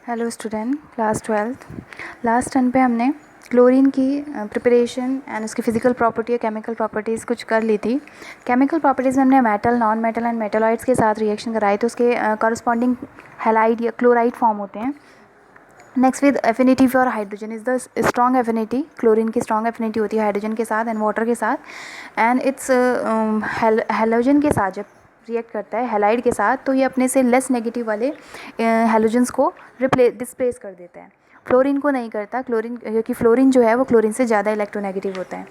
Hello student, class 12th। Last turn पे हमने chlorine की प्रिपरेशन एंड उसकी फ़िज़िकल प्रॉपर्टी और केमिकल प्रॉपर्टीज़ कुछ कर ली थी। केमिकल प्रॉपर्टीज़ में हमने metal, non metal and metalloids के साथ रिएक्शन कराई तो उसके कॉरस्पॉन्डिंग हैलाइड या क्लोराइड फॉर्म होते हैं। Next with affinity for hydrogen is the strong affinity. Chlorine की स्ट्रॉन्ग एफिनिटी होती है हाइड्रोजन के साथ एंड वाटर के साथ। एंड इट्स हैलोजन के साथ जब रिएक्ट करता है हैलाइड के साथ तो ये अपने से लेस नेगेटिव वाले हैलोजन्स को डिस्प्लेस कर देता है। फ्लोरीन को नहीं करता, क्लोरीन क्योंकि फ्लोरीन जो है वो क्लोरीन से ज़्यादा इलेक्ट्रोनेगेटिव होता है।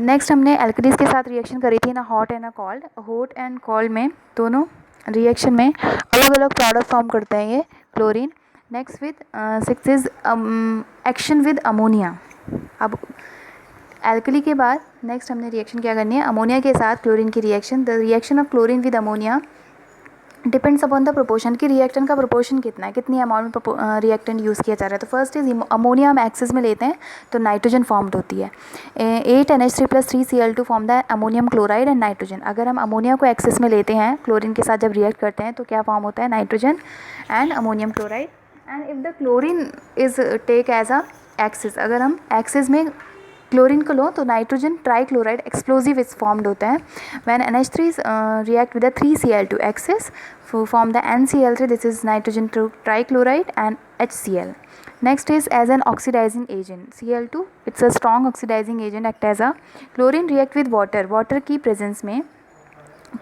नेक्स्ट हमने एल्कलीज के साथ रिएक्शन करी थी ना, hot and cold. Hot and cold में दोनों रिएक्शन में अलग अलग प्रोडक्ट फॉर्म करते हैं ये chlorine. Next with six is action with ammonia. अब एल्कली के बाद नेक्स्ट हमने रिएक्शन क्या करनी है, अमोनिया के साथ क्लोरीन की reaction. The reaction of chlorine with ammonia depends upon the proportion की रिएक्टेंट का प्रोपोर्शन कितना है, कितनी अमाउंट में रिएक्टेंट यूज़ किया जा रहा है। तो फर्स्ट इज अमोनिया हम एक्सेस में लेते हैं तो नाइट्रोजन फॉर्म्ड होती है। 8NH3+3Cl2 form the ammonium chloride and nitrogen. अगर हम अमोनिया को एक्सेस में लेते हैं क्लोरीन के साथ जब रिएक्ट करते हैं तो क्या फॉर्म होता है, nitrogen and ammonium chloride. And if the chlorine is take as a excess, अगर हम एक्सेस में क्लोरीन को लो तो nitrogen trichloride explosive is formed होता है। When NH3 react with 3Cl2 excess form the NCl3, this is nitrogen trichloride and HCl. Next is as an oxidizing agent, Cl2 it's a strong oxidizing agent, act as a chlorine react with water की presence में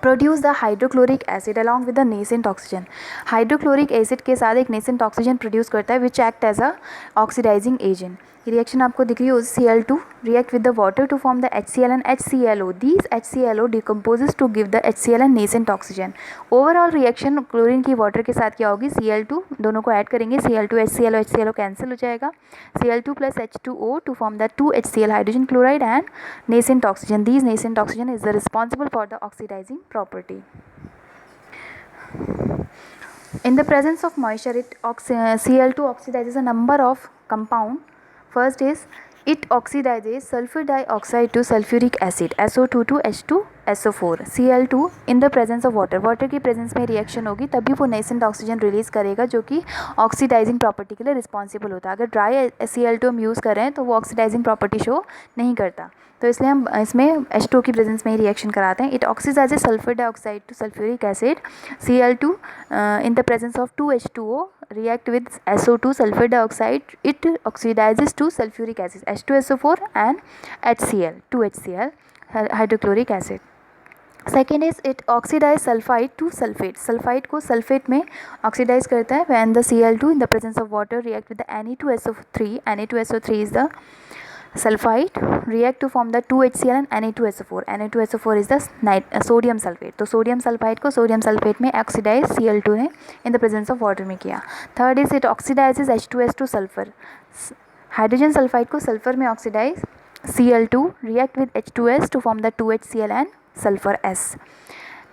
produce the hydrochloric acid along with the nascent oxygen. Hydrochloric acid के साथ एक nascent oxygen produce करता है which act as a oxidising agent. Reaction आपको दिख रही हो, Cl2 react with the water to form the HCl and HClO। These HClO decomposes to give the HCl and nascent oxygen. Overall reaction chlorine की water के साथ क्या होगी, Cl2 दोनों को ऐड करेंगे, Cl2 HClO, HClO कैंसिल हो जाएगा, Cl2 plus H2O to form the 2HCl hydrogen chloride and nascent oxygen. These nascent oxygen is the responsible for the oxidizing property. In the presence of moisture, Cl2 oxidizes a number of compound. First is it oxidizes sulfur dioxide to sulfuric acid, SO2 to H2SO4। Cl2 in the presence of water की presence में reaction होगी तभी वो nascent oxygen release करेगा जो कि oxidising property के लिए रिस्पॉन्सिबल होता है। अगर ड्राई Cl2 हम यूज़ कर रहे हैं तो वो ऑक्सीडाइजिंग प्रॉपर्टी शो नहीं करता, तो इसलिए हम इसमें H2 की प्रेजेंस में ही रिएक्शन कराते हैं। It oxidises sulphur dioxide to sulphuric acid, Cl2 in the presence of 2H2O react with SO2 sulfur dioxide, it oxidizes to sulfuric acid, H2SO4 and HCl, 2HCl hydrochloric acid. Second is it oxidise sulphide to sulphate. Sulphide को sulphate में oxidise करता है when the Cl2 in the presence of water react with the Na2SO3। Na2SO3 is the sulfide react to form the 2HCl and Na2SO4. Na2SO4 is the sodium sulfate। तो sodium sulphide को sodium sulphate में oxidise Cl2 ने इन the presence of water में किया। Third is it oxidises H2S2 sulphur. Hydrogen sulphide को sulphur में oxidise Cl2 react with H2S to form the 2HCl and sulfur S।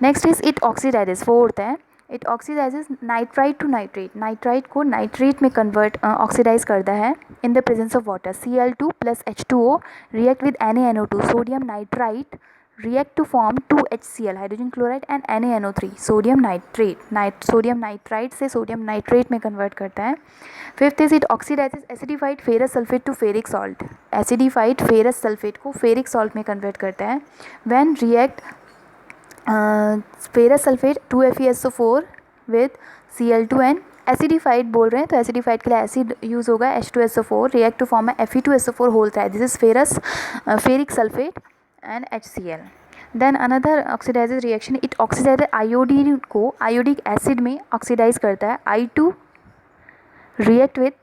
Next is it oxidises, fourth है it oxidises nitrite to nitrate. Nitrite को nitrate में convert oxidise करता है in the presence of water. Cl2 plus H2O react with NaNO2। Sodium nitrite react to form 2HCl hydrogen chloride and NaNO3। Sodium nitrate sodium nitrite से sodium nitrate में convert करता है। Fifth is it oxidises acidified ferrous sulphate to ferric salt. Acidified ferrous sulphate को ferric salt में convert करता है। When react ferrous sulphate 2FeSO4 with Cl2 and acidified बोल रहे हैं तो एसिडिफाइड के लिए एसिड यूज़ होगा H2SO4 react to form Fe2SO4 whole ट्राई, this is ferric sulphate and HCl। Then another oxidises reaction it oxidise iodine को iodic acid में ऑक्सीडाइज करता है। I2 react with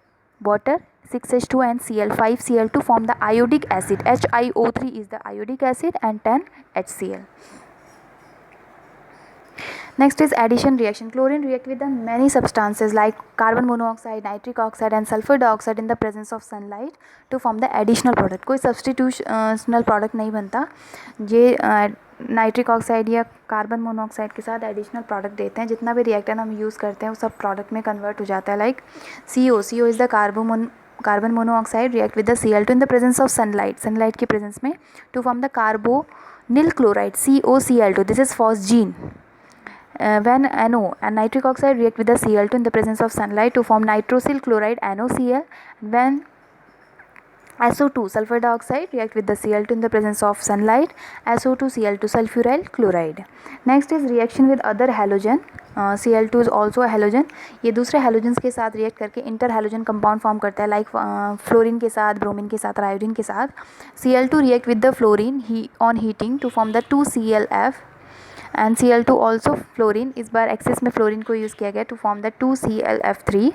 water 6H2 and Cl 5Cl2 form the iodic acid, HiO3 is the iodic acid and 10 HCl। Next is addition reaction. Chlorine react with the many substances like carbon monoxide, nitric oxide and sulfur dioxide in the presence of sunlight to form the additional product। कोई substitutional product नहीं बनता, ये nitric oxide या carbon monoxide के साथ additional product देते हैं। जितना भी रिएक्टर हम यूज़ करते हैं वो सब प्रोडक्ट में कन्वर्ट हो जाता है। Like CO is the carbon monoxide react with the Cl2 in the presence of sunlight की प्रेजेंस में to form the carbonyl chloride COCl2, this is phosgene. when NO and nitric oxide react with the Cl2 in the presence of sunlight to form nitrosyl chloride NaCl. When SO2 sulfur dioxide react with the Cl2 in the presence of sunlight, SO2 Cl2 sulfuryl chloride. Next is reaction with other halogen. Cl2 is also a halogen. ये दूसरे halogens के साथ react करके inter halogen compound form करता है, like fluorine के साथ, bromine के साथ और आयोडीन के साथ. Cl2 react with the fluorine on heating to form the 2ClF and Cl2 also fluorine. इस बार एक्सेस में फ्लोरीन को यूज़ किया गया to form the 2ClF3.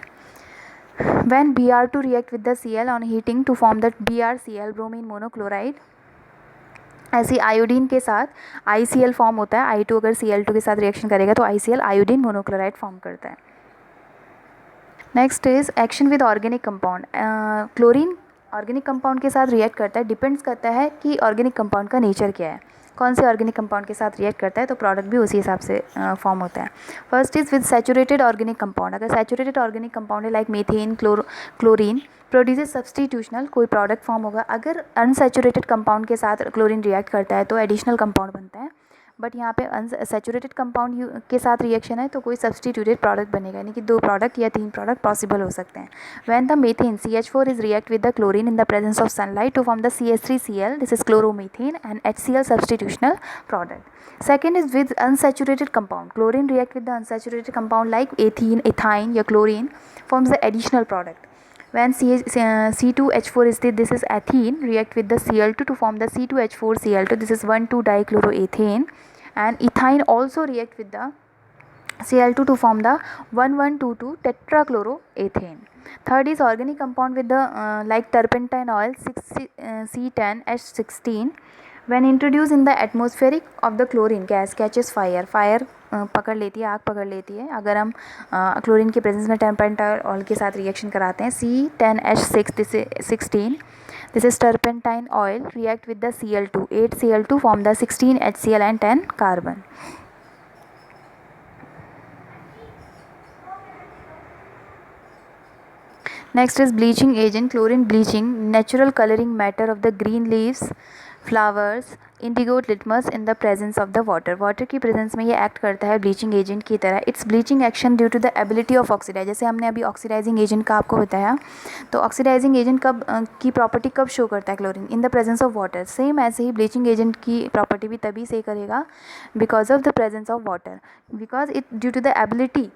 When Br2 react with the Cl on heating to form the BrCl bromine monochloride. ऐसे iodine के साथ ICl form होता है. I2 अगर Cl2 के साथ रिएक्शन करेगा तो ICl आयोडीन मोनोक्लोराइड फॉर्म करता है. Next is action with organic compound. Chlorine organic compound के साथ रिएक्ट करता है. डिपेंड्स करता है कि ऑर्गेनिक कंपाउंड का नेचर क्या है, कौन से ऑर्गेनिक कंपाउंड के साथ रिएक्ट करता है, तो प्रोडक्ट भी उसी हिसाब से फॉर्म होता है. First is with saturated organic compound. अगर सैचुरेटेड ऑर्गेनिक कंपाउंड है like methane, chlorine, produces substitutional कोई प्रोडक्ट फॉर्म होगा. अगर अनसैचुरेटेड कंपाउंड के साथ क्लोरीन रिएक्ट करता है तो एडिशनल कंपाउंड बनता है. बट यहाँ पे अनसैचुरेटेड कंपाउंड के साथ रिएक्शन है तो कोई सब्सटीट्यूटेड प्रोडक्ट बनेगा, यानी कि 2 प्रोडक्ट या 3 प्रोडक्ट पॉसिबल हो सकते हैं. When the methane CH4 is react with the chlorine in the presence of sunlight to form the CH3Cl, this is chloromethane and HCl substitutional product. Second is with unsaturated compound. Chlorine react with the unsaturated compound like ethene, ethyne या chlorine forms the additional product. When C2H4 is there, this is ethene react with the Cl2 to form the C2H4Cl2. This is 1,2-dichloroethane. And ethyne also react with the Cl2 to form the 1,1,2,2-tetrachloroethane. Third is organic compound with the like turpentine oil 6C10H16. When introduced in the atmospheric of the chlorine gas catches fire. Fire पकड़ लेती है, आग पकड़ लेती है अगर हम chlorine के प्रेजेंस में टर्पेंटाइल ऑयल के साथ रिएक्शन कराते हैं. C10H16 this is turpentine oil react with the Cl2, 8Cl2 form the 16HCl and 10 carbon. Next is bleaching agent. Chlorine bleaching, natural coloring matter of the green leaves, flowers, indigo litmus in the presence of the water. Water की presence में ये act करता है bleaching agent की तरह. Its bleaching action due to the ability of oxidise. जैसे हमने अभी ऑक्सीडाइजिंग एजेंट का आपको बताया, तो ऑक्सीडाइजिंग एजेंट कब की प्रॉपर्टी कब शो करता है chlorine? In the presence of water. Same ऐसे ही ब्लीचिंग एजेंट की प्रॉपर्टी भी तभी से करेगा because of the presence of water, because it due to the ability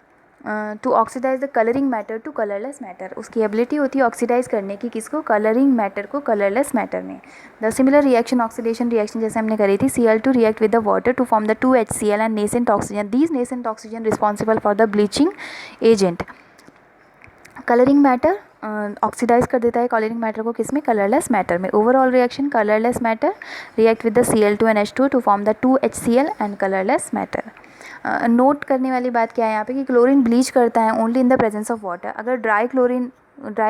to oxidise the colouring matter to colourless matter. उसकी एबिलिटी होती है ऑक्सीडाइज करने की, किसको? कलरिंग मैटर को कलरलेस मैटर में. The similar reaction oxidation reaction जैसे हमने करी थी, Cl2 react with the water to form the 2HCl and nascent oxygen. These nascent oxygen responsible for the bleaching agent. Colouring matter oxidise कर देता है colouring matter को, किस में? कलरलेस मैटर में. Overall reaction colourless matter react with the Cl2 and H2 to form the 2HCl and colourless matter. Note करने वाली बात क्या है यहाँ पे कि क्लोरीन ब्लीच करता है only in the presence of water. अगर ड्राई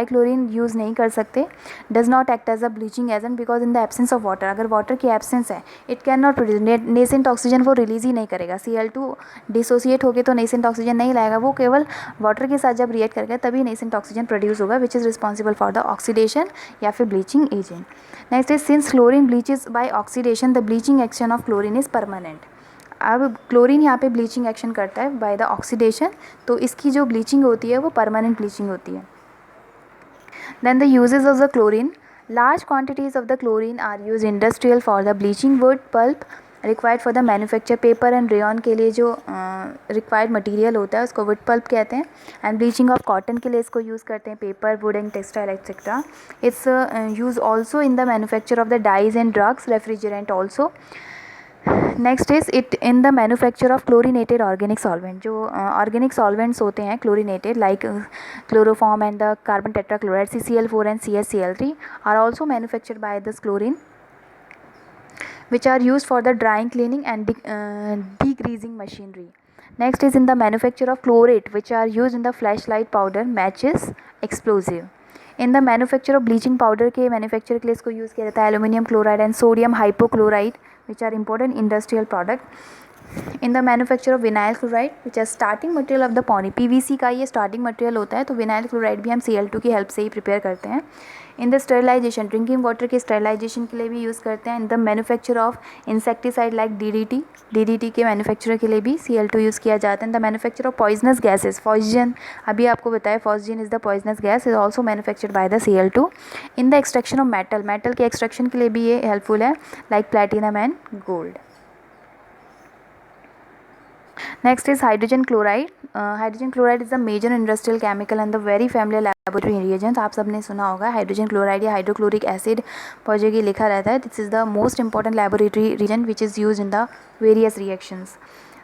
क्लोरीन यूज़ नहीं कर सकते, does not act as a bleaching agent because in the absence of water. अगर वाटर की एब्सेंस है, it can not produce nascent oxygen, वो रिलीज ही नहीं करेगा. Cl2 डिसोसिएट होकर तो नेसेंट ऑक्सीजन नहीं लाएगा, वो केवल वाटर के साथ जब रिएक्ट करेगा तभी नेसेंट ऑक्सीजन प्रोड्यूस होगा, which is responsible for the oxidation या फिर bleaching agent. Next is since chlorine bleaches by oxidation, the bleaching action of chlorine is permanent. अब क्लोरीन यहाँ पे ब्लीचिंग एक्शन करता है बाय द ऑक्सीडेशन, तो इसकी जो ब्लीचिंग होती है वो परमानेंट ब्लीचिंग होती है. Then the uses of the chlorine. Large quantities of the chlorine are use industrial for the bleaching. Wood pulp required for the manufacture. Paper and rayon के लिए जो रिक्वायर्ड मटेरियल होता है उसको वुड पल्प कहते हैं. एंड ब्लीचिंग ऑफ कॉटन के लिए इसको यूज़ करते हैं, paper, wood and textile etcetera. It's use also in the manufacture of the dyes and drugs, refrigerant also. Next is it in the manufacture of chlorinated organic solvent. जो organic solvents होते हैं chlorinated like chloroform and the carbon tetrachloride CCl4 and CHCl3 are also manufactured by this chlorine which are used for the drying, cleaning and degreasing machinery. Next is in the manufacture of chlorate which are used in the flashlight powder, matches, explosive. In the manufacture of bleaching powder के manufacture के लिए इसको use किया जाता है aluminium chloride and sodium hypochlorite which are important industrial product. In the manufacture of vinyl chloride which are starting material of the poly, PVC का ये starting material होता है, तो विनाइल क्लोराइड भी हम Cl2 की हेल्प से ही प्रिपेयर करते हैं। In the sterilisation, drinking water के स्टरलाइजेशन के लिए भी यूज़ करते हैं। In the manufacture of insecticide like DDT के मैन्युफैक्चर के लिए भी Cl2 यूज़ किया जाता है। In the manufacture of poisonous gases, phosgene अभी आपको बताया, phosgene is the poisonous gas, is also manufactured by the Cl2। In the extraction of metal, metal के एक्सट्रैक्शन के लिए भी ये हेल्पफुल है, like platinum and gold. Next is hydrogen chloride. Hydrogen chloride is a major industrial chemical and the very familiar laboratory reagents. आप सबने सुना होगा हाइड्रोजन क्लोराइड या हाइड्रोक्लोरिक एसिड प्रोजेक्ट लिखा रहता है. This is the most important laboratory reagent which is used in the various reactions.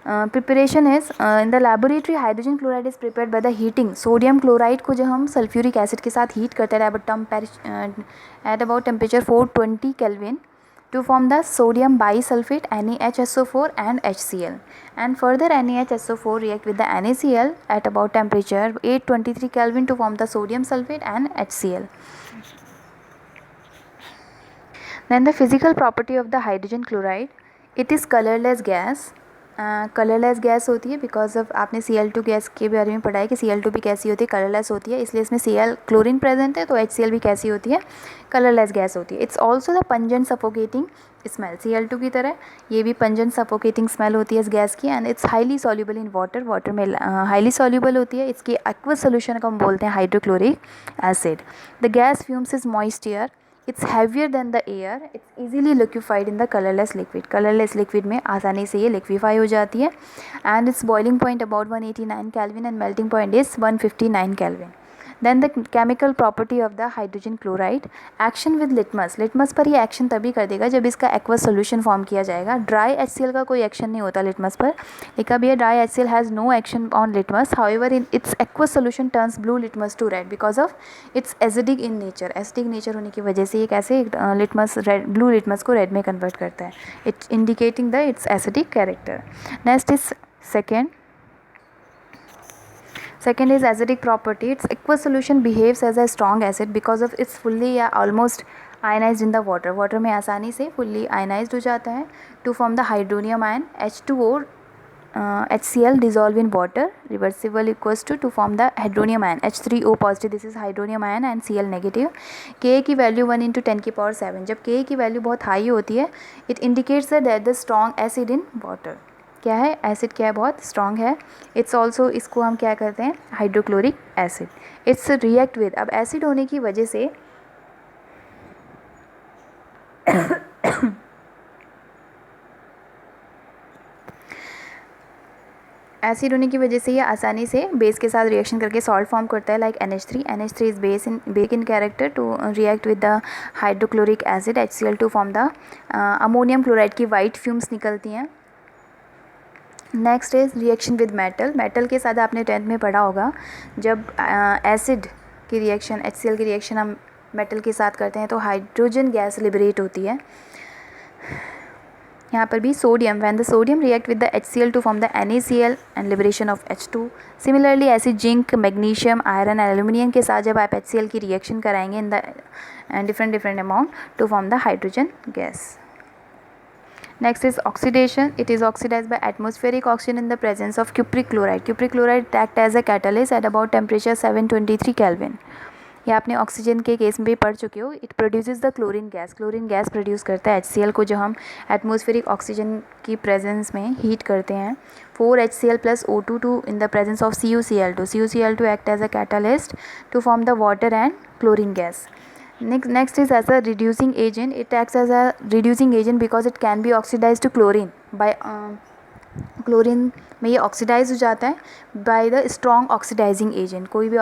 Preparation is in the laboratory hydrogen chloride is prepared by the heating. Sodium chloride को जो हम sulphuric acid के साथ heat करते हैं at about temperature 420 kelvin to form the sodium bisulfate NaHSO4 and HCl, and further NaHSO4 react with the NaCl at about temperature 823 Kelvin to form the sodium sulfate and HCl. Then the physical property of the hydrogen chloride, it is colorless gas. Colourless gas होती है because of आपने Cl2 gas के बारे में पढ़ा है कि Cl2 भी कैसी होती है, कलरलेस होती है, इसलिए इसमें Cl क्लोरीन प्रेजेंट है, तो HCl भी कैसी होती है, कलरलेस गैस होती है. It's also the pungent suffocating smell, Cl2 की तरह ये भी पंजेंट सफोकेटिंग स्मेल होती है इस गैस की. And it's highly soluble in water, water में हाईली सॉल्युबल होती है. इसकी एक्वस सोल्यूशन को हम बोलते हैं hydrochloric acid. The gas fumes is moist air, it's heavier than the air, it's easily liquefied in the colourless liquid. Colourless liquid में आसानी से ये लिक्विफाई हो जाती है. And it's boiling point about 189 kelvin and melting point is 159 kelvin. Then the chemical property of the hydrogen chloride, action with litmus. Litmus पर ये action तभी कर देगा जब इसका एक्वस सोल्यूशन फॉर्म किया जाएगा. ड्राई HCl का कोई एक्शन नहीं होता लिटमस पर. लिखा भी है dry HCl has no action on litmus, however in its aqueous solution turns blue litmus to red because of its acidic in nature. Acidic nature होने की वजह से ये कैसे लिटमस रेड, ब्लू लिटमस को रेड में कन्वर्ट करता है, it's indicating the its acidic character. Next is Second is acidic property. Its aqueous solution behaves as a strong acid because of its fully या almost ionized in the water. Water में आसानी से fully ionized हो जाता है. To form the hydronium ion, H2O HCl dissolve in water, reversible equals to form the hydronium ion, H3O positive, this is hydronium ion and Cl negative. Ka की value 1 × 10⁻⁷. जब Ka की value बहुत high होती है, it indicates that the strong acid in water. क्या है, acid क्या है, बहुत स्ट्रॉन्ग है. इट्स ऑल्सो, इसको हम क्या करते हैं, hydrochloric acid. It's react with, अब एसिड होने की वजह से एसिड होने की वजह से ये आसानी से बेस के साथ रिएक्शन करके सॉल्ट फॉर्म करता है, like NH3. NH3 is base in character to react with the hydrochloric acid HCl to form the ammonium chloride की वाइट फ्यूम्स निकलती हैं. Next is reaction with metal. Metal के साथ आपने 10th में पढ़ा होगा, जब एसिड की रिएक्शन HCl की रिएक्शन हम मेटल के साथ करते हैं तो हाइड्रोजन गैस लिबरेट होती है. यहाँ पर भी sodium, when the sodium react with the HCl to form the NaCl and liberation of H2. Similarly ऐसे जिंक, मैग्नीशियम, आयरन, एल्यूमिनियम के साथ जब आप HCl की रिएक्शन कराएंगे in the different amount to form the hydrogen gas. Next is oxidation. It is oxidized by atmospheric oxygen in the presence of cupric chloride. Cupric chloride act as a catalyst at about temperature 723 Kelvin. ये आपने oxygen के case में भी पढ़ चुके हो. It produces the chlorine gas. Chlorine gas produce करता है HCl को, जो हम एटमॉस्फेरिक ऑक्सीजन की प्रेजेंस में हीट करते हैं. 4HCl plus O2 in the presence of CuCl2. CuCl2 act as a catalyst to form the water and chlorine gas. Next is as a reducing agent. It acts as a reducing agent because it can be oxidized to chlorine by chlorine में ये oxidise हो जाता है by the strong oxidising agent. कोई भी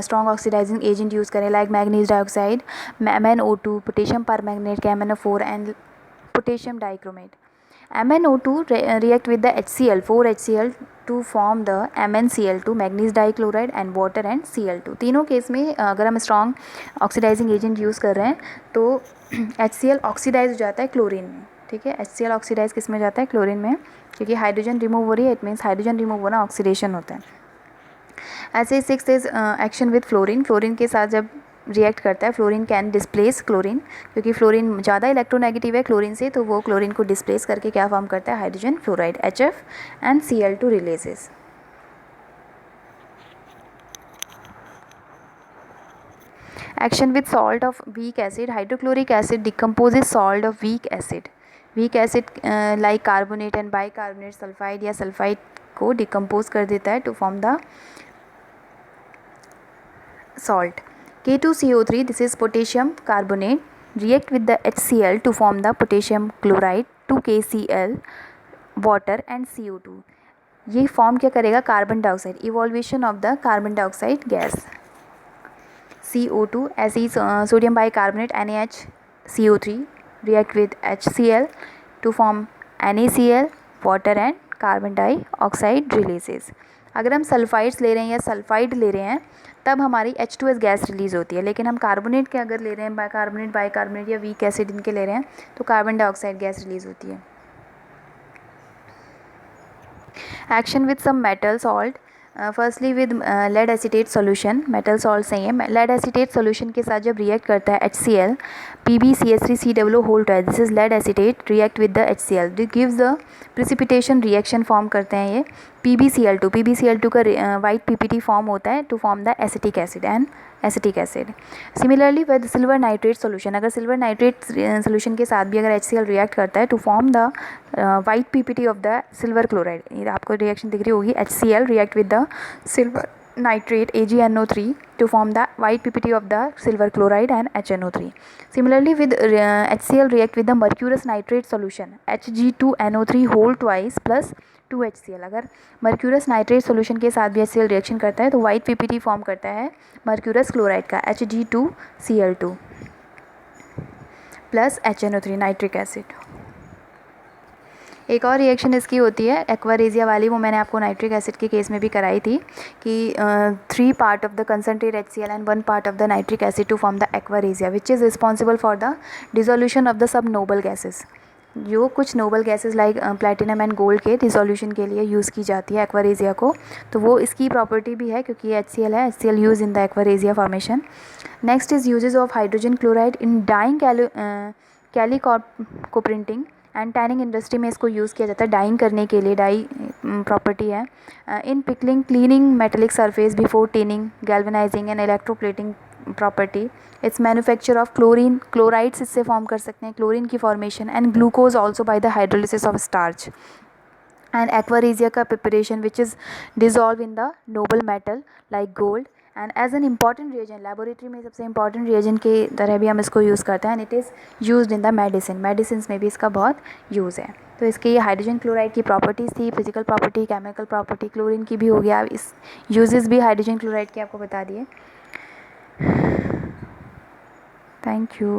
strong oxidising agent use करें, like manganese dioxide, MnO2, potassium permanganate, KMnO4 and potassium dichromate. MnO2 react with the HCl, 4HCl to form the MnCl2, manganese dichloride and water and Cl2. तीनों case में अगर हम strong oxidising agent use कर रहे हैं तो HCl oxidise हो जाता है क्लोरीन में. ठीक है, HCl ऑक्सीडाइज किस में जाता है, क्लोरीन में, क्योंकि हाइड्रोजन रिमूव हो रही है. इट मीन्स हाइड्रोजन रिमूव होना ऑक्सीडेशन होता है. ऐसे 6 is action with fluorine. Fluorine के साथ जब रिएक्ट करता है, फ्लोरीन कैन डिस्प्लेस क्लोरीन, क्योंकि फ्लोरीन ज़्यादा इलेक्ट्रोनेगेटिव है क्लोरीन से, तो वो क्लोरीन को डिस्प्लेस करके क्या फॉर्म करता है, hydrogen fluoride HF and Cl2 releases. Action with salt of weak acid. Hydrochloric acid decomposes salt of weak acid. Weak acid like carbonate and bicarbonate sulfide या सल्फाइड को डिकम्पोज कर देता है to form the salt. K2CO3, this is potassium carbonate, react with the HCl to form the potassium chloride, 2KCl, water and CO2. ये form क्या करेगा, carbon dioxide, evolution of the carbon dioxide gas, CO2 ऐसे sodium bicarbonate NaHCO3 react with HCl to form NaCl, water and carbon dioxide releases. अगर हम sulphides ले रहे हैं या सल्फाइड ले रहे हैं तब हमारी H2S गैस रिलीज़ होती है, लेकिन हम कार्बोनेट के अगर ले रहे हैं, बाइकार्बोनेट या वीक एसिड इनके ले रहे हैं तो कार्बन डाइऑक्साइड गैस रिलीज़ होती है। Action with some metal salt, firstly with lead acetate solution, metal salt सही है। लेड एसीटेट सोल्यूशन के साथ जब रिएक्ट करता है HCl, PbCH3COO whole twice, this is lead acetate, react with the HCl, this gives the precipitation reaction form करते हैं ये PbCl2 का वाइट PPT फॉर्म होता है to form the acetic acid and acetic acid. Similarly with silver nitrate solution, अगर silver nitrate solution के साथ भी अगर HCl रिएक्ट करता है to form the white PPT of the silver chloride, ये आपको रिएक्शन दिख रही होगी, HCl react with the silver nitrate AgNO3 to form the white PPT of the silver chloride and HNO3. Similarly with HCl react with the mercurous nitrate solution, Hg2NO3 whole twice plus 2HCl। अगर mercurous nitrate solution के साथ भी HCl reaction करता है तो white PPT form करता है mercurous chloride का Hg2Cl2 plus HNO3 nitric acid. एक और रिएक्शन इसकी होती है एक्वारेजिया वाली, वो मैंने आपको नाइट्रिक एसिड के केस में भी कराई थी कि 3 part of the concentrate HCl and 1 part of the nitric acid to form the aqua regia which is responsible for the dissolution of the sub noble gases. जो कुछ noble gases like platinum and gold के dissolution के लिए use की जाती है aqua regia को, तो वो इसकी प्रॉपर्टी भी है क्योंकि ये HCl है, HCl use in the aqua regia formation. Next is usages of hydrogen chloride in dyeing calico printing and tanning industry में इसको यूज़ किया जाता है डाइंग करने के लिए, डाई प्रॉपर्टी है। In pickling, cleaning metallic surface before tanning, galvanising and electroplating property. Its manufacture of chlorine, chlorides इससे फॉर्म कर सकते हैं, क्लोरीन की formation and glucose also by the hydrolysis of starch and aqua regia का preparation which is dissolve in the noble metal like gold and as an important reagent, laboratory में सबसे important reagent के तरह भी हम इसको यूज़ करते हैं and it is used in the medicine में भी इसका बहुत यूज़ है। तो इसके ये हाइड्रोजन क्लोराइड की प्रॉपर्टीज़ थी, physical property, chemical property, chlorine की भी हो गया, इस यूजेस भी हाइड्रोजन क्लोराइड के आपको बता दिए। Thank you.